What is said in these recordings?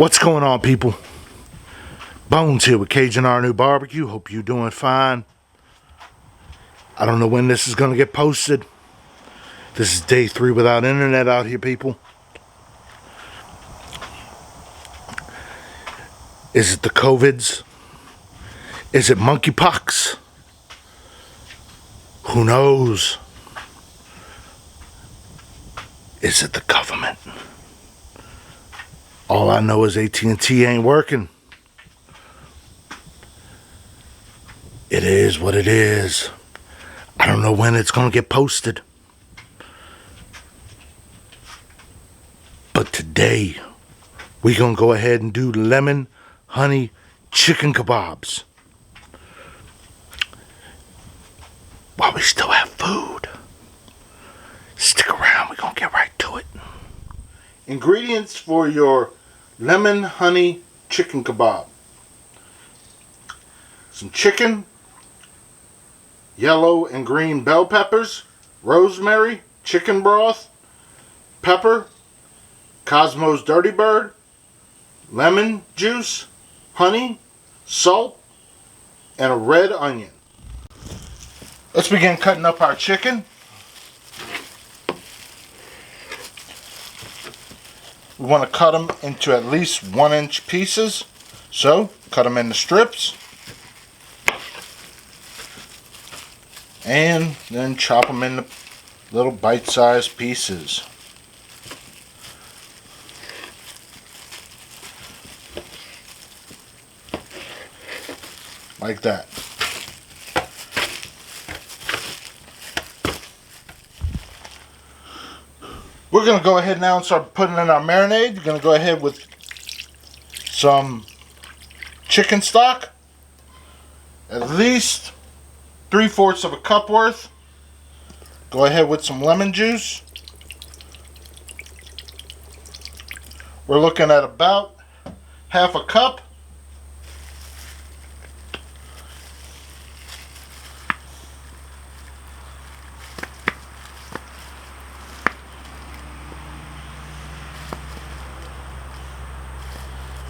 What's going on, people? Bones here with Cajunrnewbbq. Hope you're doing fine. I don't know when this is going to get posted. This is day 3 without internet out here, people. Is it the COVIDs? Is it monkeypox? Who knows? Is it the government? All I know is AT&T ain't working. It is what it is. I don't know when it's going to get posted. But today, we're going to go ahead and do lemon honey chicken kebabs. While we still have food. Stick around, we're going to get right to it. Ingredients for your lemon honey chicken kebab: some chicken, yellow and green bell peppers, rosemary, chicken broth, pepper, Cosmo's Dirty Bird, lemon juice, honey, salt, and a red onion. Let's begin cutting up our chicken. We want to cut them into at least 1-inch pieces. So, cut them into strips. And then chop them into little bite-sized pieces. Like that. We're going to go ahead now and start putting in our marinade. We're going to go ahead with some chicken stock. At least 3/4 of a cup worth. Go ahead with some lemon juice. We're looking at about half a cup.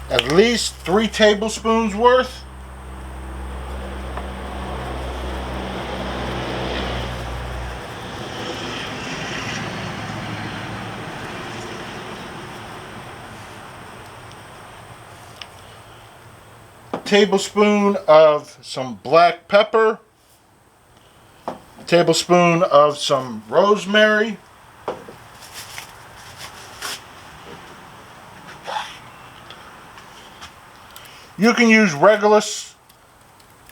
At least 3 tablespoons worth. Tablespoon of some black pepper. A tablespoon of some rosemary. You can use regular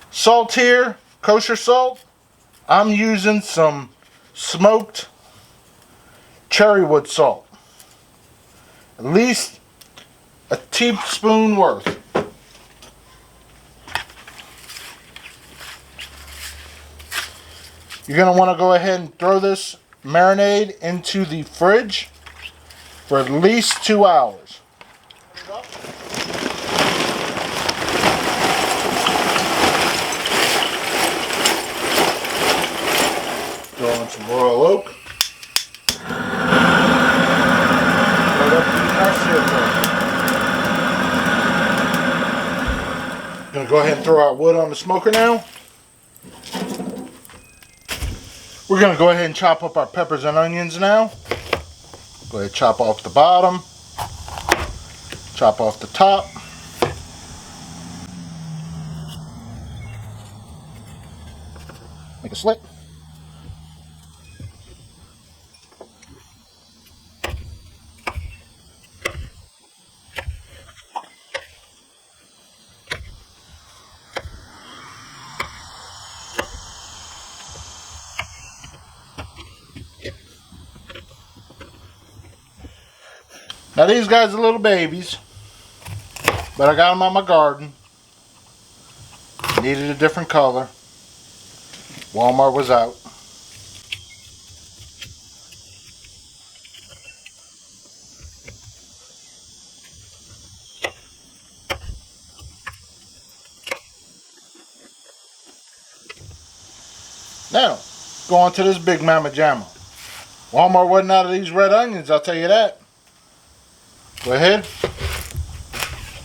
salt here, kosher salt. I'm using some smoked cherrywood salt. At least a teaspoon worth. You're going to want to go ahead and throw this marinade into the fridge for at least 2 hours. Throw in some royal oak. Right up to the Gonna go ahead and throw our wood on the smoker now. We're gonna go ahead and chop up our peppers and onions now. Go ahead and chop off the bottom. Chop off the top. Make a slit. Now these guys are little babies, but I got them on my garden. Needed a different color. Walmart was out. Now, go on to this big mama jamma. Walmart wasn't out of these red onions, I'll tell you that. Go ahead.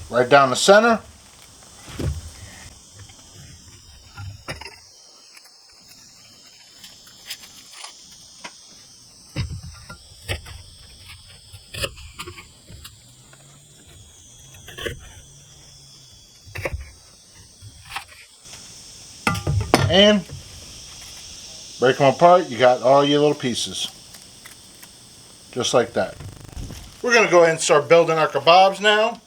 right down the center. And break them apart. You got all your little pieces. Just like that. We're going to go ahead and start building our kebabs now.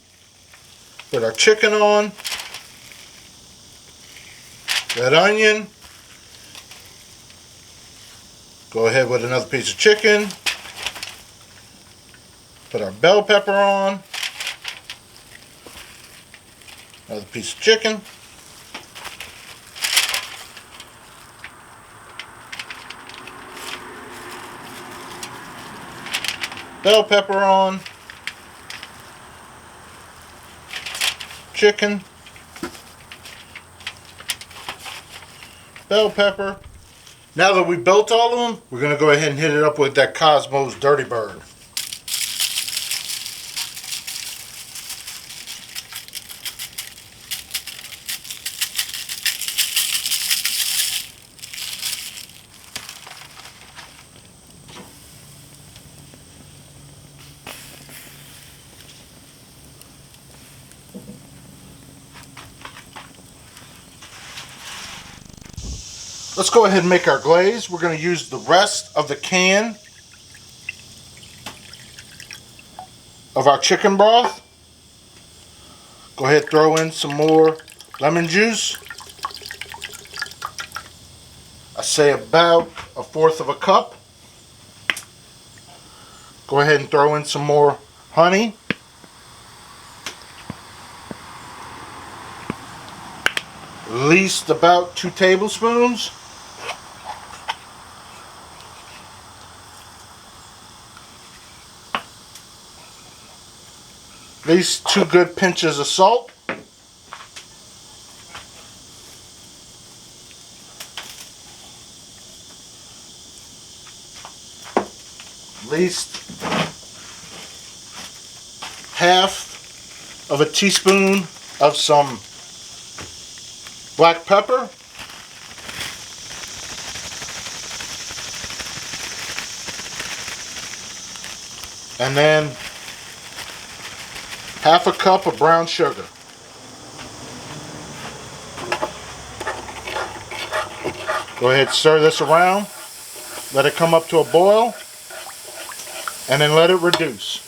Put our chicken on. Red onion. Go ahead with another piece of chicken. Put our bell pepper on. Another piece of chicken. Bell pepper on. Chicken. Bell pepper. Now that we built all of them, we're going to go ahead and hit it up with that Cosmos Dirty Bird. Let's go ahead and make our glaze. We're going to use the rest of the can of our chicken broth. Go ahead and throw in some more lemon juice. I say about 1/4 cup. Go ahead and throw in some more honey. At least about 2 tablespoons. At least 2 good pinches of salt. At least 1/2 teaspoon of some black pepper. And then 1/2 cup of brown sugar. Go ahead, stir this around. Let it come up to a boil. And then let it reduce.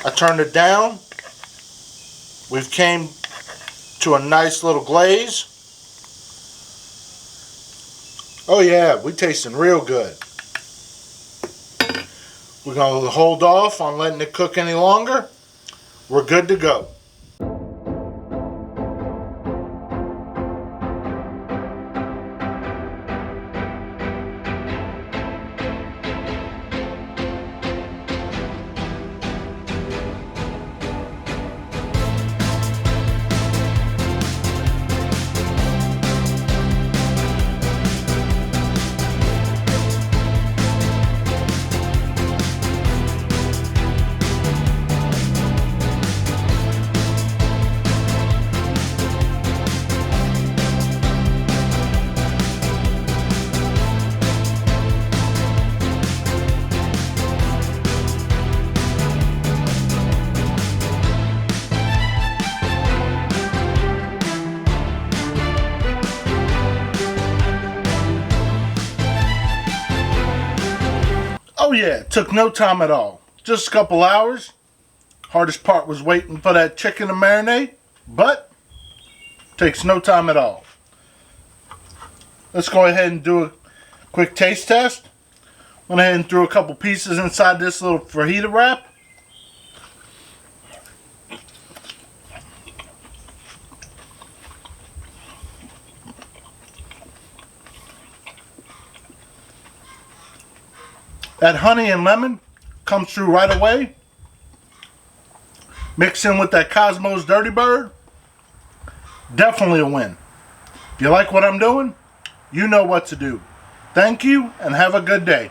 I turned it down. We've came to a nice little glaze. Oh yeah, we tasting real good. We're going to hold off on letting it cook any longer. We're good to go. Oh yeah, it took no time at all. Just a couple hours. Hardest part was waiting for that chicken to marinate, but takes no time at all. Let's go ahead and do a quick taste test. Went ahead and threw a couple pieces inside this little fajita wrap. That honey and lemon comes through right away. Mix in with that Cosmos Dirty Bird. Definitely a win. If you like what I'm doing, you know what to do. Thank you and have a good day.